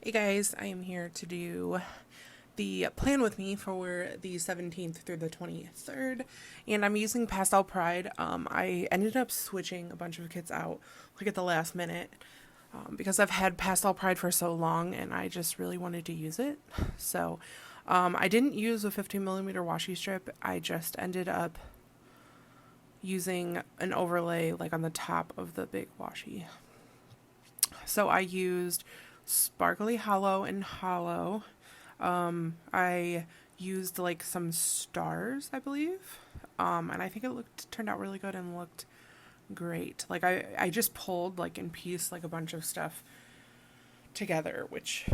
Hey guys, I am here to do the plan with me for the 17th through the 23rd, and I'm using Pastel Pride. I ended up switching a bunch of kits out like at the last minute because I've had Pastel Pride for so long and I just really wanted to use it. So I didn't use a 15mm washi strip. I just ended up using an overlay like on the top of the big washi. So I used Sparkly Hollow and Hollow. I used like some stars, I believe. And I think it turned out really good and looked great. Like I just pulled like in piece like a bunch of stuff together, which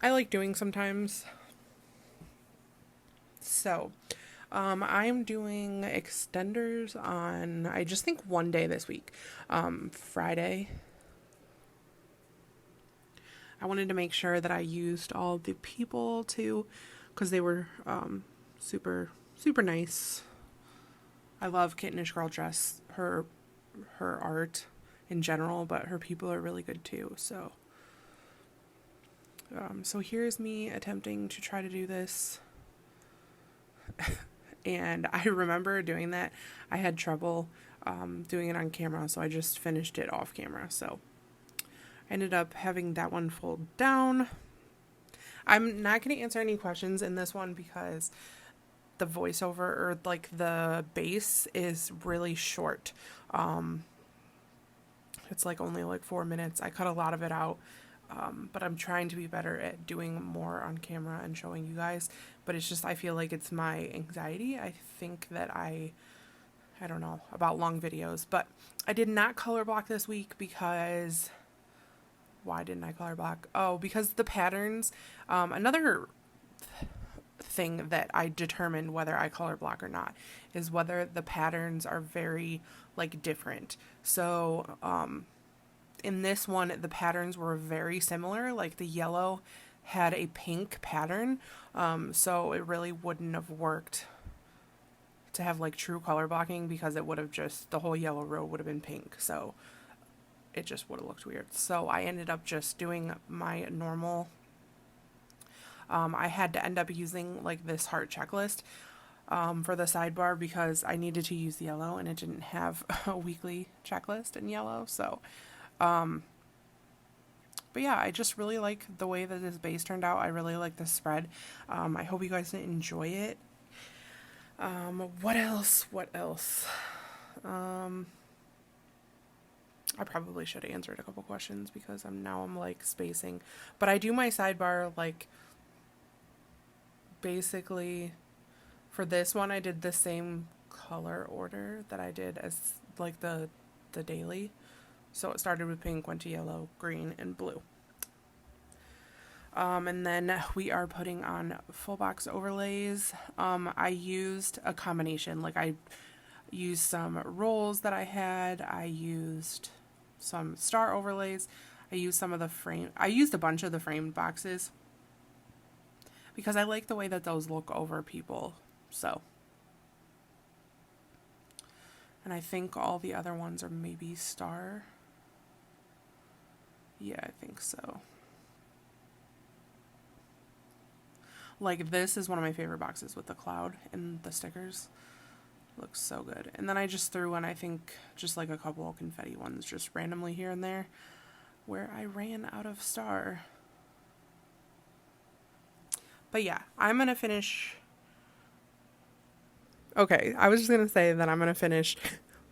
I like doing sometimes. So, I'm doing extenders on, I just think one day this week, Friday. I wanted to make sure that I used all the people too, because they were super nice. I love Kittenish Girl Dress, her art in general, but her people are really good too. So, so here's me attempting to try to do this. And I remember doing that. I had trouble doing it on camera, so I just finished it off camera. So I ended up having that one fold down. I'm not going to answer any questions in this one because the voiceover or like the base is really short. It's like only like 4 minutes. I cut a lot of it out. But I'm trying to be better at doing more on camera and showing you guys. But it's just, I feel like it's my anxiety. I think that I don't know about long videos. But I did not color block this week because, why didn't I color block? Oh, because the patterns, another thing that I determine whether I color block or not is whether the patterns are very like different. So, in this one, the patterns were very similar. Like the yellow had a pink pattern, so it really wouldn't have worked to have like true color blocking because it would have just, the whole yellow row would have been pink. So it just would have looked weird. So I ended up just doing my normal. I had to end up using like this heart checklist for the sidebar because I needed to use yellow and it didn't have a weekly checklist in yellow. So but yeah, I just really like the way that this base turned out. I really like this spread. I hope you guys enjoy it. What else? I probably should have answered a couple questions because I'm like spacing. But I do my sidebar like basically for this one I did the same color order that I did as like the daily. So it started with pink, went to yellow, green, and blue. And then we are putting on full box overlays. I used a combination. Like I used some rolls that I had. I used some star overlays. I used some of the frame. I used a bunch of the framed boxes because I like the way that those look over people. So. And I think all the other ones are maybe star. Yeah, I think so. Like this is one of my favorite boxes with the cloud and the stickers. Looks so good. And then I just threw in, I think, just like a couple of confetti ones just randomly here and there where I ran out of star. But yeah, I'm going to finish. Okay, I was just going to say that I'm going to finish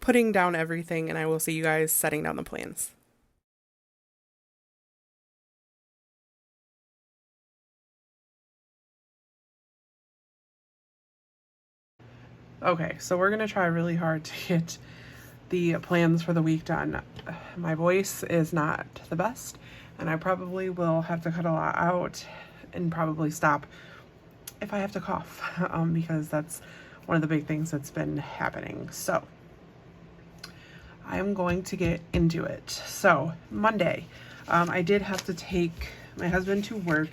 putting down everything and I will see you guys setting down the plans. Okay, so we're going to try really hard to get the plans for the week done. My voice is not the best, and I probably will have to cut a lot out and probably stop if I have to cough, because that's one of the big things that's been happening. So I am going to get into it. So Monday, I did have to take my husband to work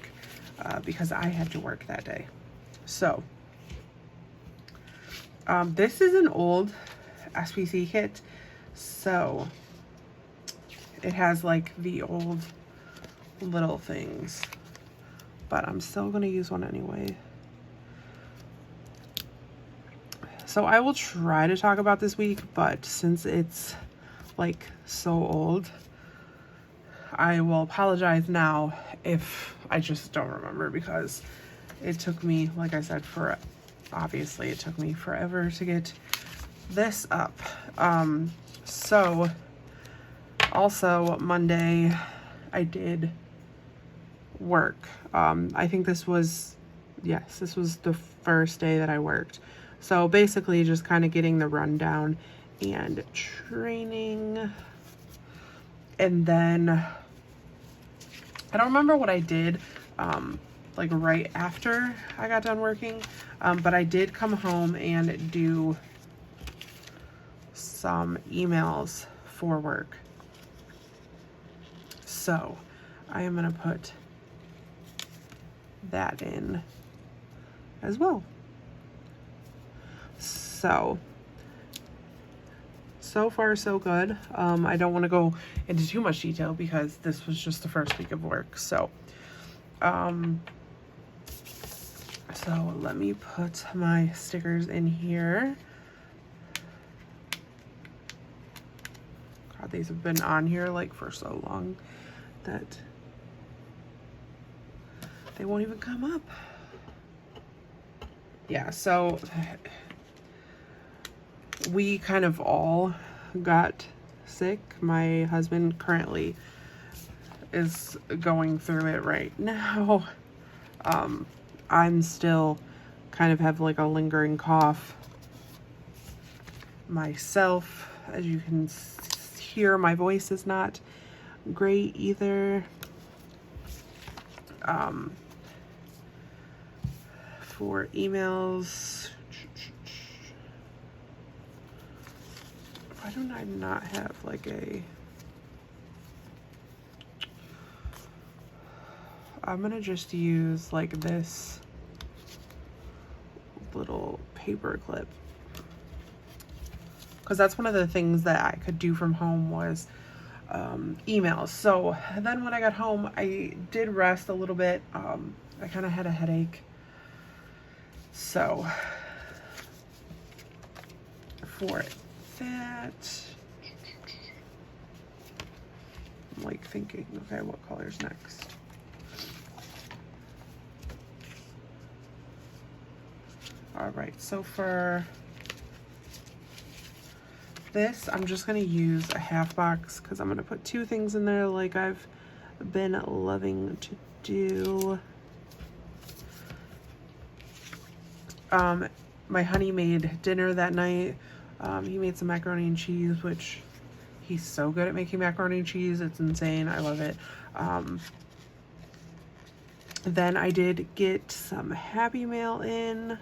because I had to work that day. So this is an old SPC kit, so it has like the old little things but I'm still going to use one anyway. So I will try to talk about this week, but since it's like so old, I will apologize now if I just don't remember, because it took me, like I said, obviously it took me forever to get this up. So also Monday I did work. I think this was the first day that I worked. So basically just kind of getting the rundown and training. And then I don't remember what I did like right after I got done working, but I did come home and do some emails for work. So I am going to put that in as well. So far so good. I don't want to go into too much detail because this was just the first week of work. So let me put my stickers in here. God, these have been on here like for so long that they won't even come up. Yeah, so we kind of all got sick. My husband currently is going through it right now. I'm still kind of have like a lingering cough myself. As you can hear, my voice is not great either. For emails, why don't I not have like I'm gonna just use like this little paper clip, because that's one of the things that I could do from home was emails. So then when I got home, I did rest a little bit. I kind of had a headache. So for that, I'm like thinking, okay, what color's next? All right, so for this, I'm just gonna use a half box because I'm gonna put two things in there like I've been loving to do. My honey made dinner that night. He made some macaroni and cheese, which he's so good at making macaroni and cheese. It's insane. I love it. Then I did get some Happy Mail in.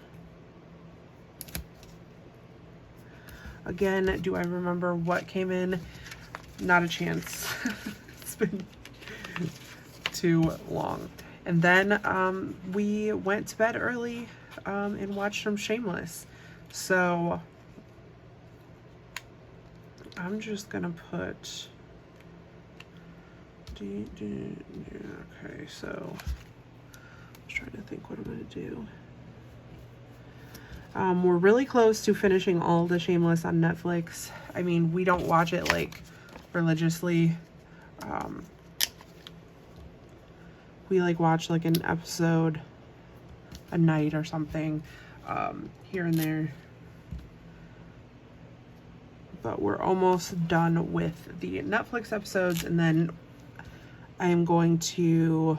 Again, do I remember what came in? Not a chance. It's been too long. And then we went to bed early and watched some Shameless. So I'm just gonna put okay, so I'm trying to think what I'm gonna do. We're really close to finishing all the Shameless on Netflix. I mean, we don't watch it like religiously. We like watch like an episode a night or something, here and there. But we're almost done with the Netflix episodes, and then I am going to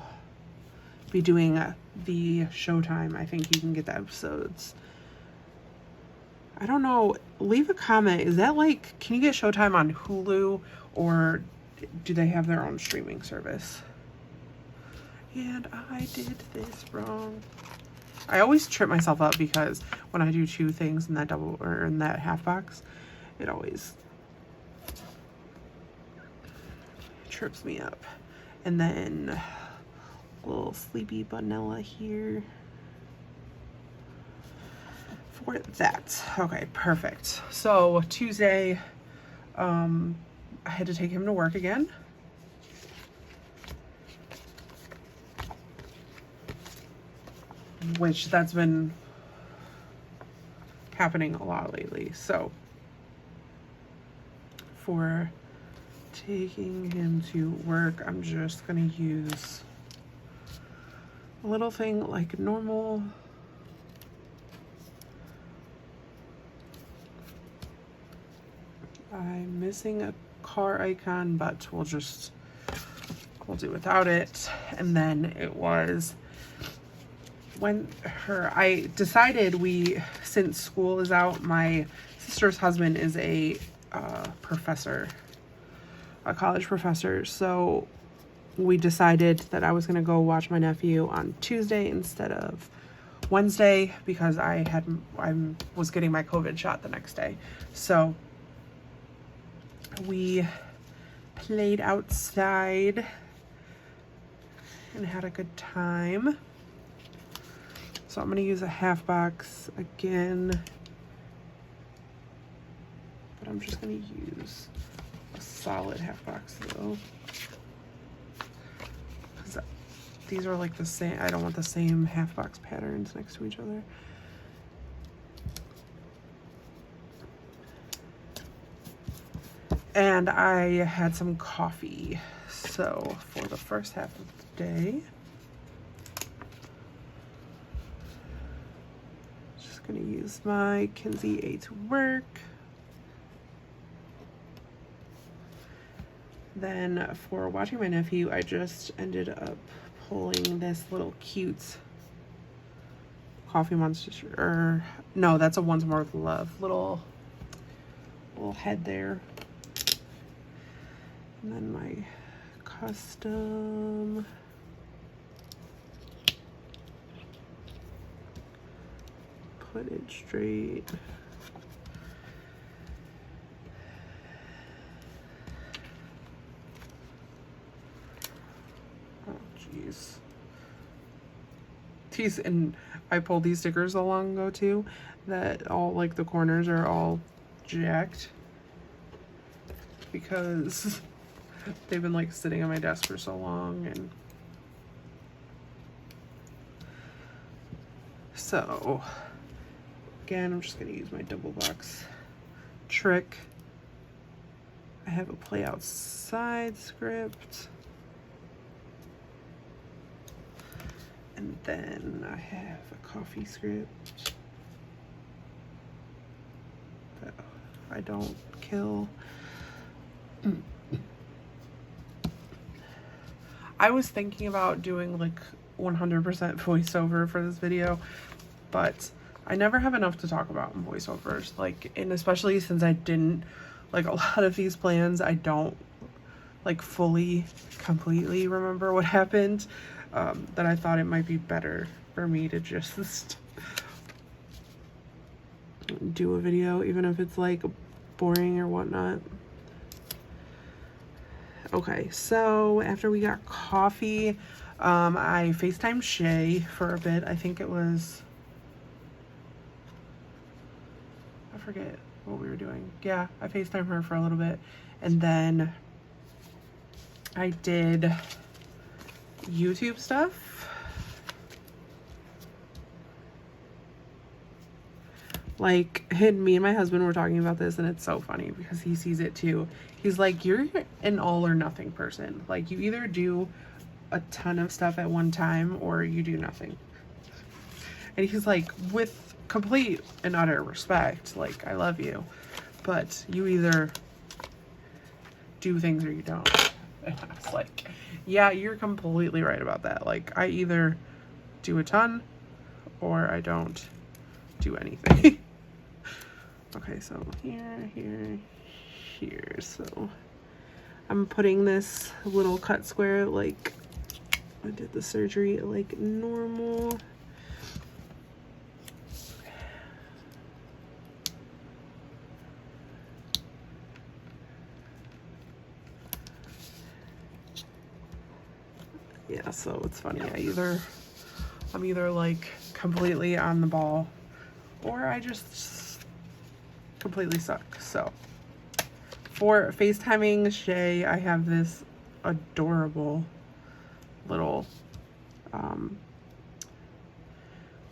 be doing the Showtime. I think you can get the episodes. I don't know. Leave a comment. Is that like, can you get Showtime on Hulu, or do they have their own streaming service? And I did this wrong. I always trip myself up because when I do two things in that double or in that half box, it always trips me up. And then a little sleepy vanilla here for that. Okay, perfect. So Tuesday, I had to take him to work again. which that's been happening a lot lately. So for taking him to work, I'm just gonna use a little thing like normal. I'm missing a car icon, but we'll do without it. And then it was when I decided since school is out, my sister's husband is a professor, a college professor. So we decided that I was gonna go watch my nephew on Tuesday instead of Wednesday because I was getting my COVID shot the next day. So we played outside and had a good time. So I'm gonna use a half box again, but I'm just gonna use a solid half box though, because these are like the same. I don't want the same half box patterns next to each other. And I had some coffee. So for the first half of the day, just gonna use my Kinsey A to work. Then for watching my nephew, I just ended up pulling this little cute Coffee Monster, or no, that's a Once More with Love little head there. And then my custom put it straight. Oh jeez. These, and I pulled these stickers a long ago too, that all like the corners are all jacked because they've been like sitting on my desk for so long. And so again, I'm just gonna use my double box trick. I have a play outside script, and then I have a coffee script that I don't kill. I was thinking about doing like 100% voiceover for this video, but I never have enough to talk about in voiceovers. Like, and especially since I didn't, like a lot of these plans, I don't like fully, completely remember what happened, that I thought it might be better for me to just do a video, even if it's like boring or whatnot. Okay, so after we got coffee, I FaceTimed Shay for a bit. I think it was, I forget what we were doing. Yeah, I FaceTimed her for a little bit. And then I did YouTube stuff. Like, me and my husband were talking about this, and it's so funny because he sees it too. He's like, you're an all or nothing person. Like, you either do a ton of stuff at one time or you do nothing. And he's like, with complete and utter respect, like, I love you, but you either do things or you don't. And I was like, yeah, you're completely right about that. Like, I either do a ton or I don't do anything. Okay, so here. So I'm putting this little cut square like I did the surgery like normal. Yeah, so it's funny. I'm either like completely on the ball or I just completely suck. So for FaceTiming Shay, I have this adorable little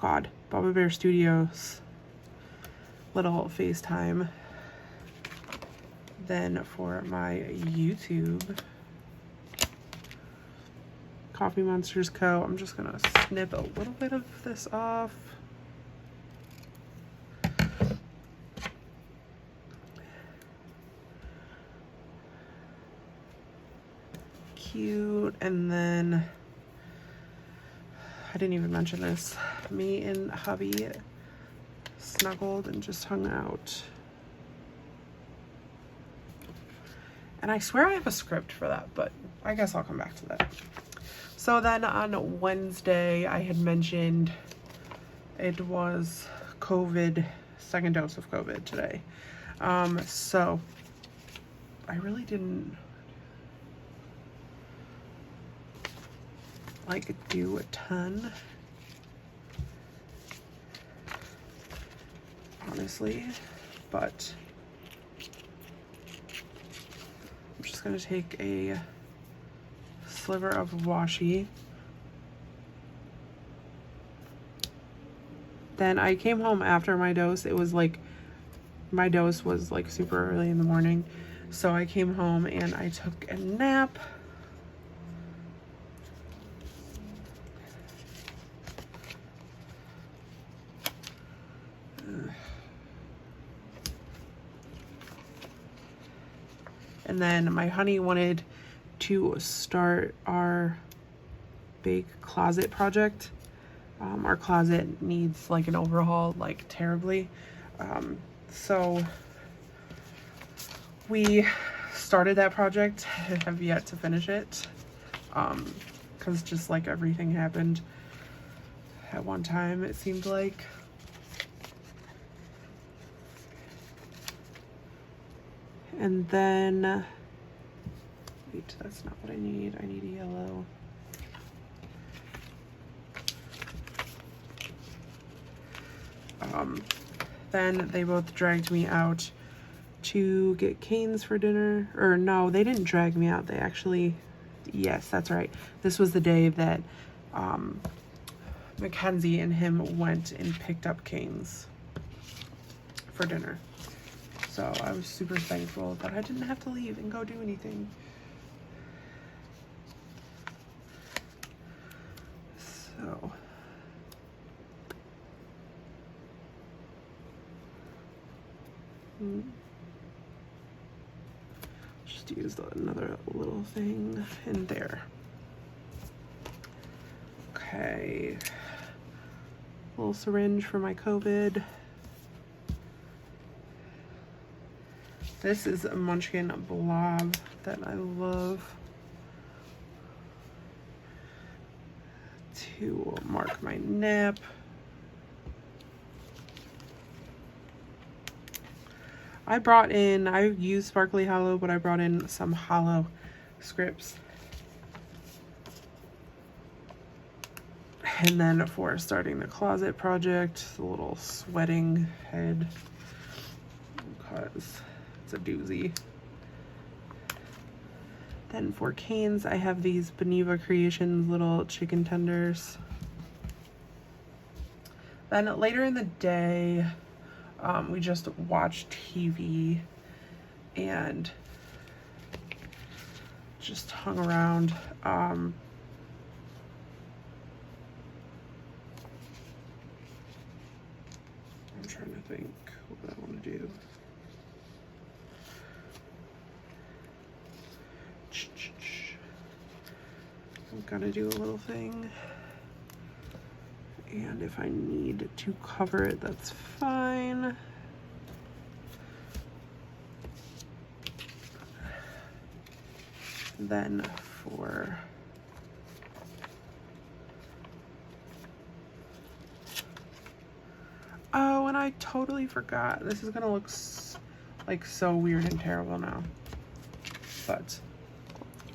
God, Baba Bear Studios little FaceTime. Then for my YouTube, Coffee Monsters Co. I'm just gonna snip a little bit of this off. Cute. And then I didn't even mention this. Me and hubby snuggled and just hung out. And I swear I have a script for that, but I guess I'll come back to that. So then on Wednesday, I had mentioned it was COVID, second dose of COVID today. So I really didn't like do a ton, honestly, but I'm just gonna take a sliver of washi. Then I came home after my dose. It was like, my dose was like super early in the morning. So I came home and I took a nap. And then my honey wanted to start our big closet project. Our closet needs like an overhaul, like terribly. So we started that project, have yet to finish it. Cause just like everything happened at one time, it seemed like. And then, wait, that's not what I need. I need a yellow. Then they both dragged me out to get canes for dinner. Or no, they didn't drag me out. They actually, yes, that's right. This was the day that Mackenzie and him went and picked up canes for dinner. So I was super thankful that I didn't have to leave and go do anything. So just use another little thing in there. Okay, little syringe for my COVID. This is a Munchkin blob that I love to mark my nap. I use Sparkly Hollow, but I brought in some hollow scripts. And then for starting the closet project, the little sweating head, because it's a doozy. Then for canes, I have these Beneva Creations little chicken tenders. Then later in the day, we just watched TV and just hung around. I'm trying to think what I want to do. I'm gonna do a little thing. And if I need to cover it, that's fine. Then for oh, and I totally forgot. This is gonna look like so weird and terrible now. But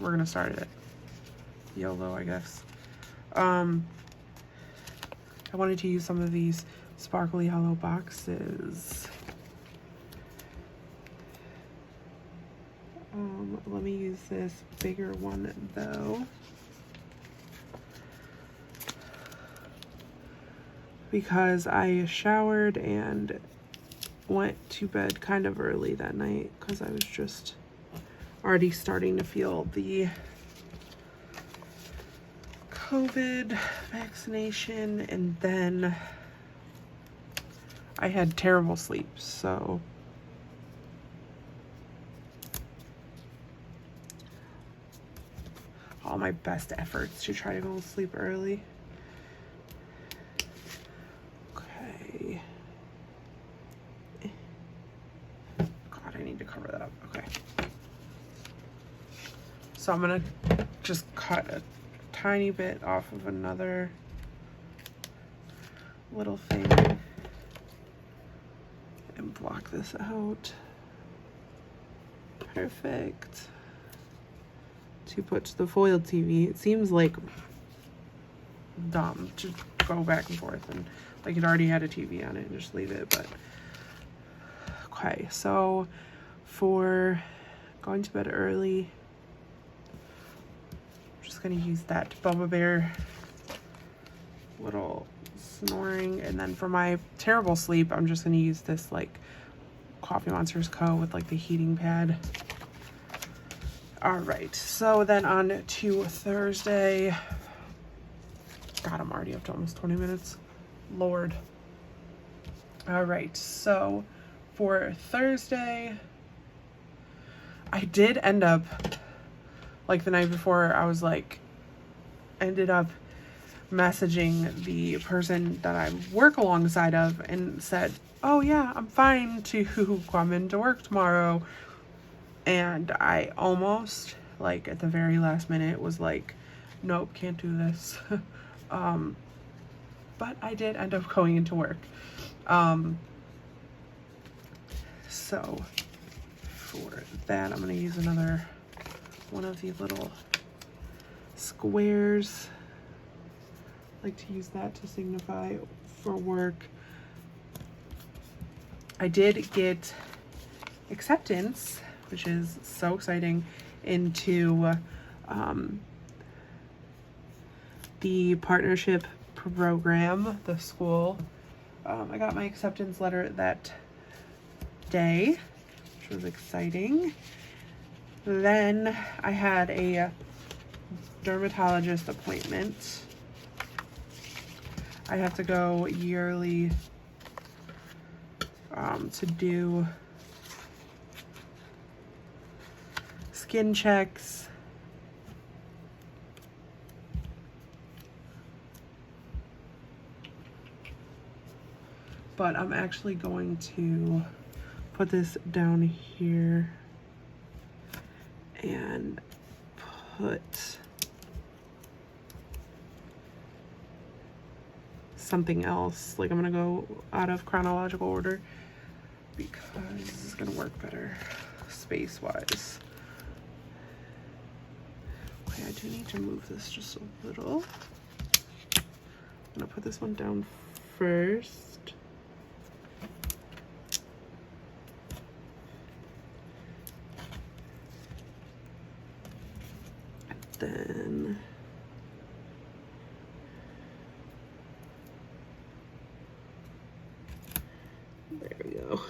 we're gonna start it. YOLO, I guess. I wanted to use some of these Sparkly Hollow boxes. Let me use this bigger one though, because I showered and went to bed kind of early that night because I was just already starting to feel the COVID vaccination, and then I had terrible sleep, so all my best efforts to try to go to sleep early. Okay. God, I need to cover that up. Okay. So I'm gonna just cut a tiny bit off of another little thing and block this out. Perfect. To put the foiled TV. It seems like dumb to go back and forth and like it already had a TV on it and just leave it, but okay. So for going to bed early, I'm just gonna use that Bubba Bear little snoring, and then for my terrible sleep, I'm just gonna use this like Coffee Monsters Co. with like the heating pad. All right, so then on to Thursday. God, I'm already up to almost 20 minutes. Lord. All right, so for Thursday, I did end up, like the night before, I was like, ended up messaging the person that I work alongside of and said, oh yeah, I'm fine to come into work tomorrow. And I almost, like at the very last minute, was like, nope, can't do this. But I did end up going into work. So for that, I'm gonna use another one of these little squares. I like to use that to signify for work. I did get acceptance, which is so exciting, into the partnership program, the school. I got my acceptance letter that day, which was exciting. Then I had a dermatologist appointment. I have to go yearly to do skin checks. But I'm actually going to put this down here and put something else. Like I'm gonna go out of chronological order because this is gonna work better space-wise. Okay, I do need to move this just a little. I'm gonna put this one down first. Then there we go.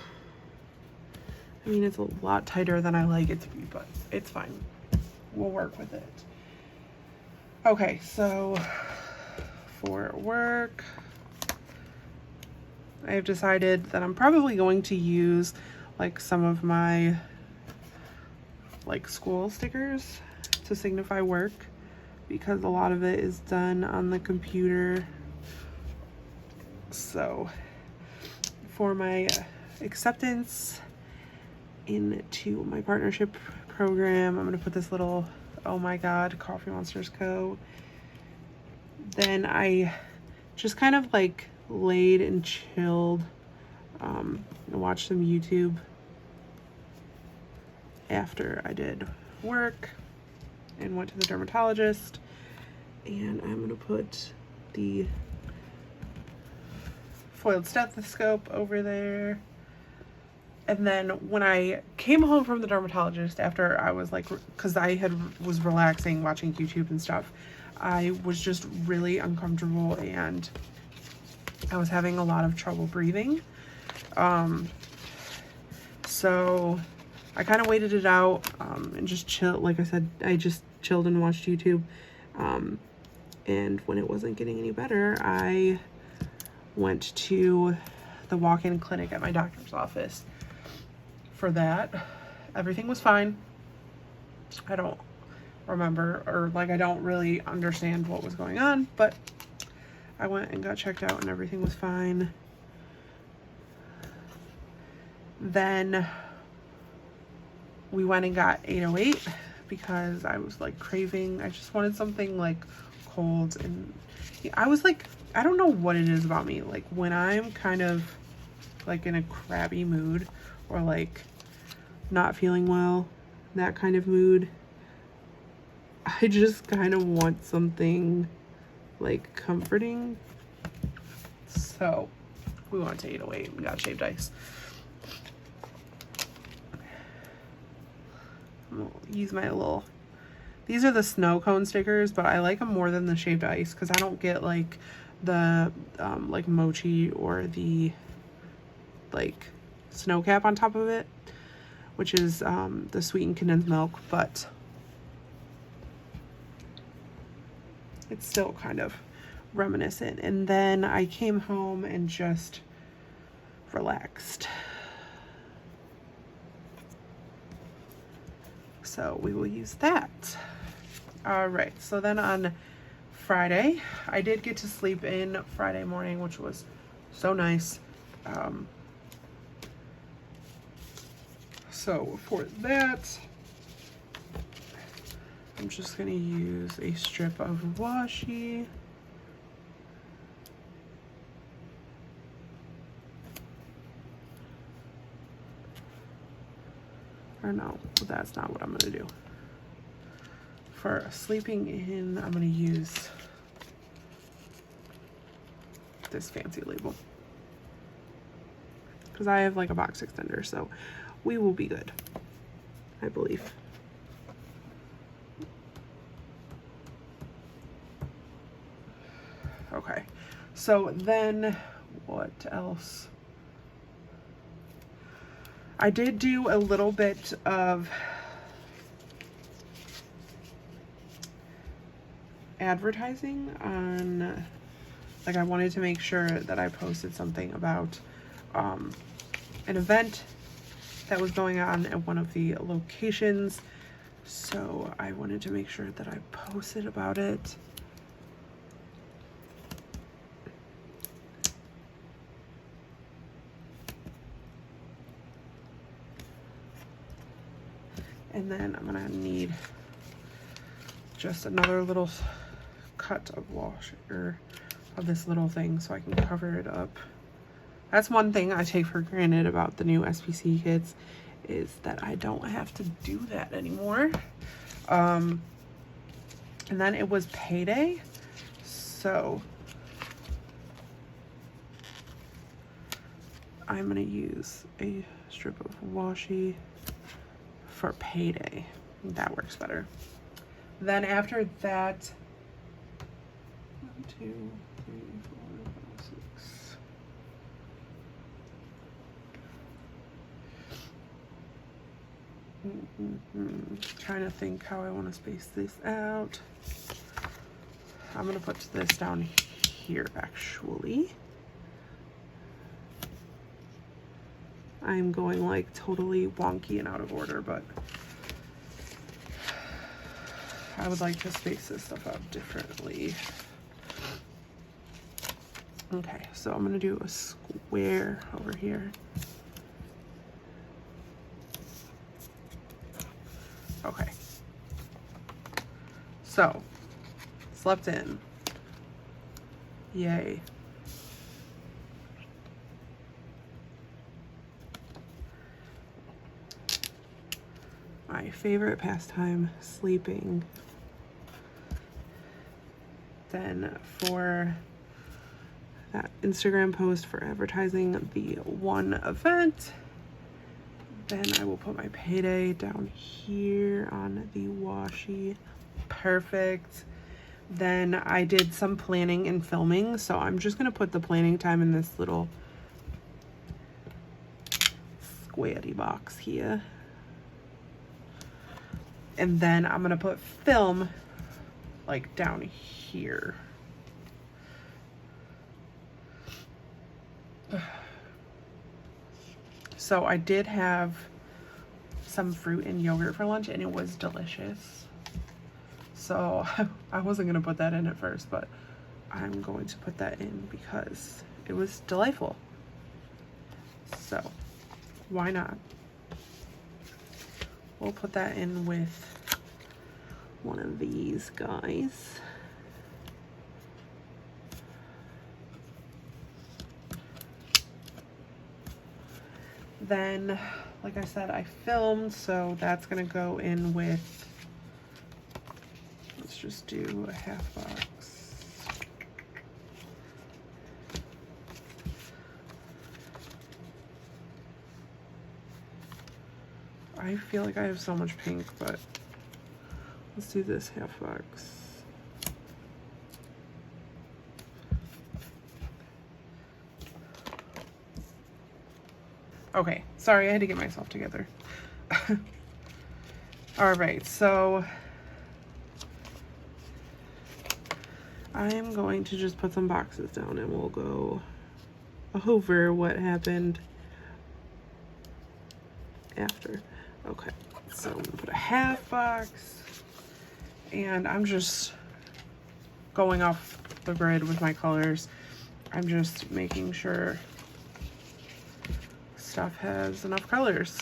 I mean, it's a lot tighter than I like it to be, but it's fine. We'll work with it. Okay, so for work, I have decided that I'm probably going to use like some of my like school stickers to signify work, because a lot of it is done on the computer. So for my acceptance into my partnership program, I'm gonna put this little, oh my god, Coffee Monsters Co. Then I just kind of like laid and chilled and watched some YouTube after I did work and went to the dermatologist. And I'm gonna put the foiled stethoscope over there. And then when I came home from the dermatologist, after I was like, because I was relaxing watching YouTube and stuff, I was just really uncomfortable and I was having a lot of trouble breathing. So I kind of waited it out and just chilled. Like I said, I just chilled and watched YouTube. And when it wasn't getting any better, I went to the walk-in clinic at my doctor's office for that. Everything was fine. I don't remember, or like I don't really understand what was going on, but I went and got checked out and everything was fine. Then we went and got 808 because I was like craving, I just wanted something like cold, and I was like, I don't know what it is about me, like when I'm kind of like in a crabby mood or like not feeling well, that kind of mood, I just kind of want something like comforting. So we went to 808 and got shaved ice. I'm gonna use my little, these are the snow cone stickers, but I like them more than the shaved ice because I don't get like the like mochi or the like snow cap on top of it, which is the sweetened condensed milk, but it's still kind of reminiscent. And then I came home and just relaxed. So we will use that. All right, so then on Friday, I did get to sleep in Friday morning, which was so nice. So for that, I'm just gonna use a strip of washi. Or no, that's not what I'm gonna do. For sleeping in, I'm gonna use this fancy label because I have like a box extender, so we will be good, I believe. Okay, so then what else? I did do a little bit of advertising on, like I wanted to make sure that I posted something about an event that was going on at one of the locations. So I wanted to make sure that I posted about it. And then I'm gonna need just another little cut of wash or of this little thing so I can cover it up. That's one thing I take for granted about the new SPC kits, is that I don't have to do that anymore. And then it was payday, so I'm gonna use a strip of washi for payday. That works better. Then after that, 1, 2, 3, 4, 5, 6. Trying to think how I want to space this out. I'm gonna put this down here actually. I'm going like totally wonky and out of order, but I would like to space this stuff out differently. Okay, so I'm gonna do a square over here. Okay. So, slept in. Yay. My favorite pastime, sleeping. Then for that Instagram post for advertising the one event, then I will put my payday down here on the washi. Perfect. Then I did some planning and filming, so I'm just gonna put the planning time in this little squarey box here. And then I'm gonna put film like down here. So I did have some fruit and yogurt for lunch and it was delicious. So I wasn't gonna put that in at first, but I'm going to put that in because it was delightful. So why not? We'll put that in with one of these guys. Then, like I said, I filmed, so that's gonna go in with, let's just do a half box. I feel like I have so much pink, but let's do this half box. Okay, sorry, I had to get myself together. All right, so I am going to just put some boxes down and we'll go over what happened after. Okay, so I'm gonna put a half box and I'm just going off the grid with my colors. I'm just making sure stuff has enough colors.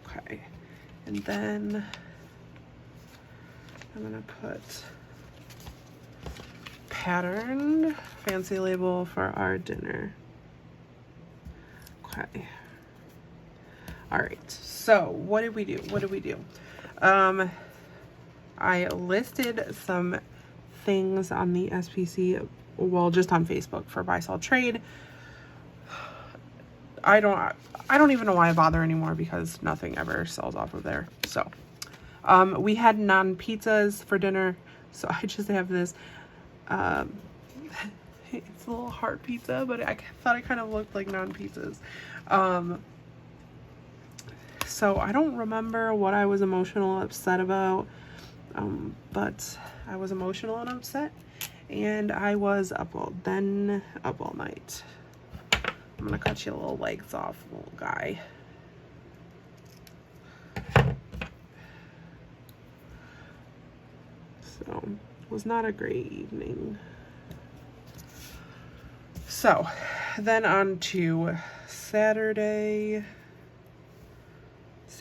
Okay, and then I'm gonna put patterned fancy label for our dinner. Okay. All right, so what did we do? I listed some things on the SPC, well, just on Facebook for buy, sell, trade. I don't even know why I bother anymore because nothing ever sells off of there. So, we had non-pizzas for dinner, so I just have this. It's a little heart pizza, but I thought it kind of looked like non-pizzas. So I don't remember what I was emotional upset about, but I was emotional and upset, and I was up all night. I'm gonna cut your little legs off, little guy. So it was not a great evening. So then on to Saturday.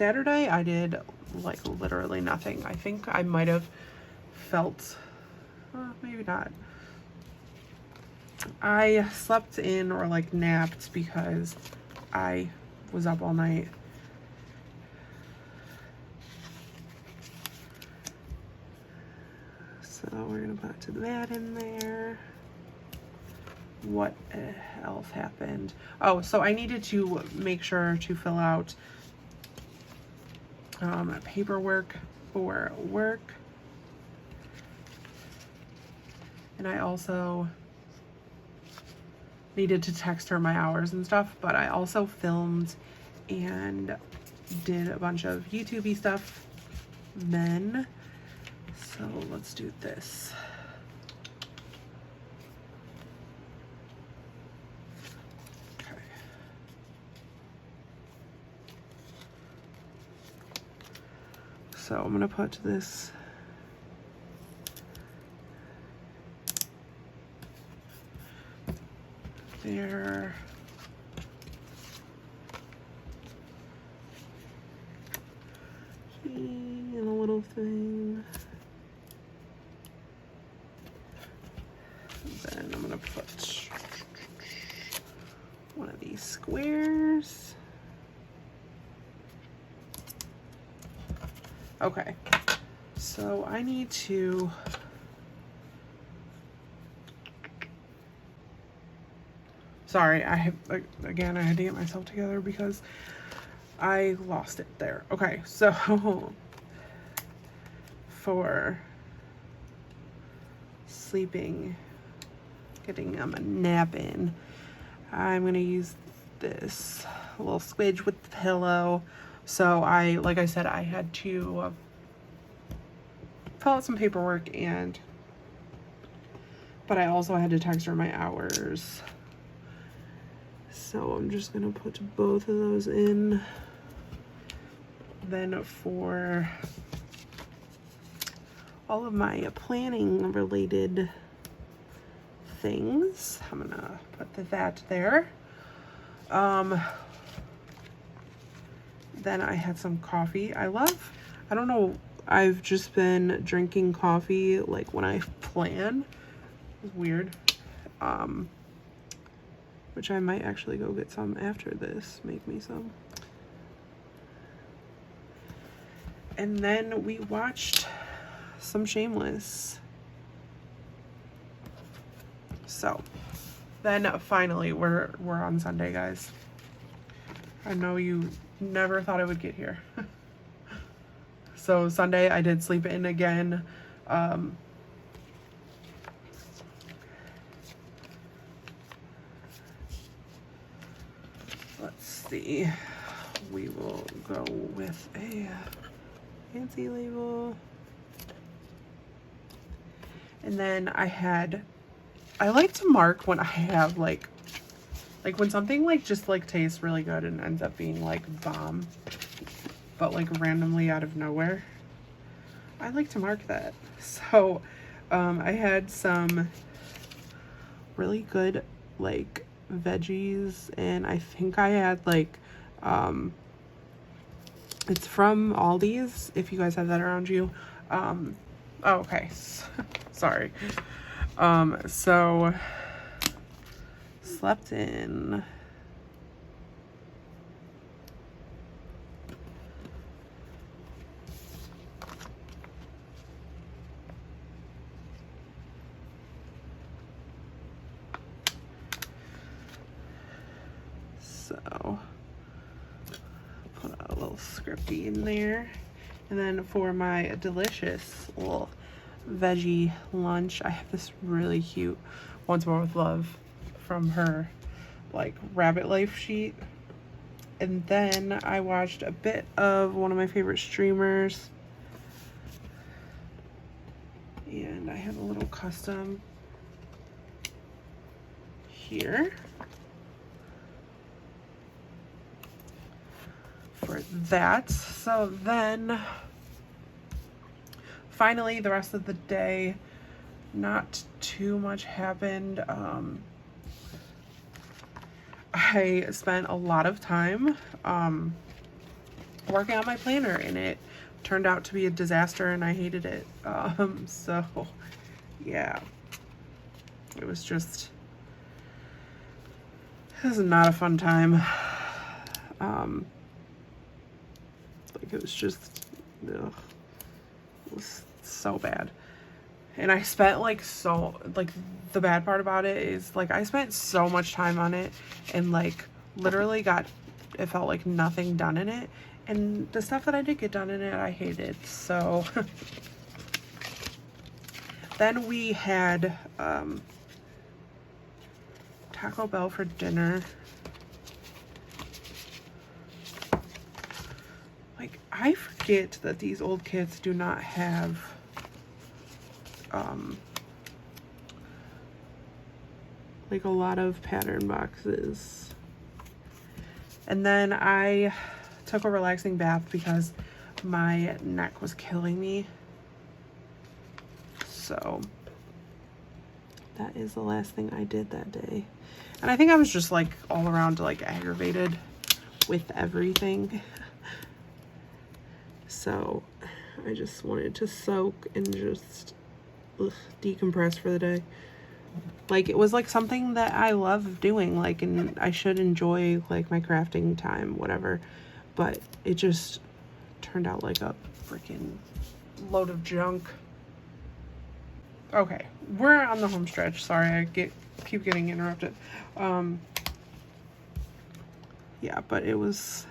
I did like literally nothing. I think I might have felt, maybe not. I slept in or like napped because I was up all night. So we're gonna put that in there. What else happened? Oh, so I needed to make sure to fill out paperwork for work, and I also needed to text her my hours and stuff, but I also filmed and did a bunch of YouTube-y stuff then. So let's do this. Okay. So I'm gonna put this there. And a little thing. Then I'm gonna put one of these squares. Okay, so I need to Sorry, I have, again, I had to get myself together because I lost it there. Okay, so for sleeping, getting them a nap in, I'm gonna use this little squidge with the pillow. So like I said, I had to fill out some paperwork, but I also had to text her my hours. So I'm just gonna put both of those in. Then for all of my planning related things, I'm gonna put that there. Then I had some coffee. I don't know, I've just been drinking coffee like when I plan. It's weird. Which I might actually go get some after this. Make me some. And then we watched some Shameless. So then finally we're on Sunday, guys. I know you never thought I would get here. So Sunday I did sleep in again. Let's see. We will go with a fancy label. And then I like to mark when I have like when something like just like tastes really good and ends up being like bomb, but like randomly out of nowhere. I like to mark that. So I had some really good like veggies, and I think I had like it's from Aldi's, if you guys have that around you. Oh, okay. Sorry. So slept in. So put a little scripty in there. And then for my delicious little veggie lunch, I have this really cute Once More with Love from her like rabbit life sheet. And then I watched a bit of one of my favorite streamers, and I have a little custom here for that. So then finally the rest of the day, not too much happened. I spent a lot of time working on my planner, and it turned out to be a disaster and I hated it. So yeah, it was not a fun time. Like it was just, ugh, it was so bad. And I spent the bad part about it is like I spent so much time on it and like literally it felt like nothing done in it, and the stuff that I did get done in it I hated. So then we had Taco Bell for dinner. Like I forget that these old kids do not have like a lot of pattern boxes. And then I took a relaxing bath because my neck was killing me. So that is the last thing I did that day. And I think I was just like all around like aggravated with everything. So I just wanted to soak and just decompress for the day. Like it was like something that I love doing, like, and I should enjoy like my crafting time, whatever, but it just turned out like a freaking load of junk. Okay, we're on the home stretch. Sorry, I keep getting interrupted. yeah, but it was,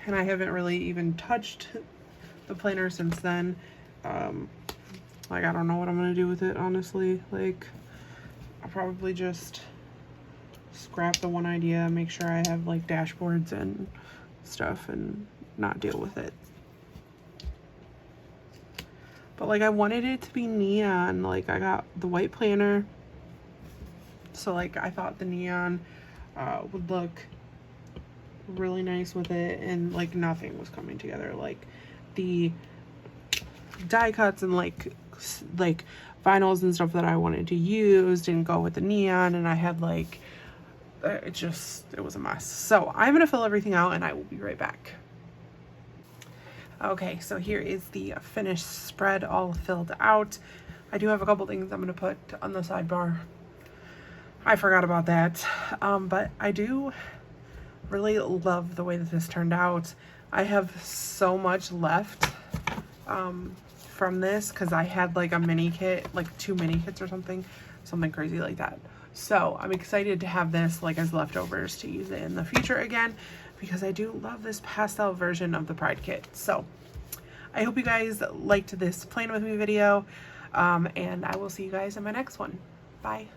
and I haven't really even touched the planner since then. Like, I don't know what I'm gonna do with it, honestly. Like, I'll probably just scrap the one idea, make sure I have like dashboards and stuff, and not deal with it. But like, I wanted it to be neon. Like, I got the white planner, so like I thought the neon would look really nice with it, and like nothing was coming together. Like, the die cuts and like vinyls and stuff that I wanted to use didn't go with the neon, and I had like, it was a mess. So I'm gonna fill everything out and I will be right back. Okay, so here is the finished spread all filled out. I do have a couple things I'm gonna put on the sidebar. I forgot about that, but I do really love the way that this turned out. I have so much left from this, because I had like a mini kit, like 2 mini kits or something crazy like that. So I'm excited to have this like as leftovers to use it in the future again, because I do love this pastel version of the Pride kit. So I hope you guys liked this plan with me video, and I will see you guys in my next one. Bye.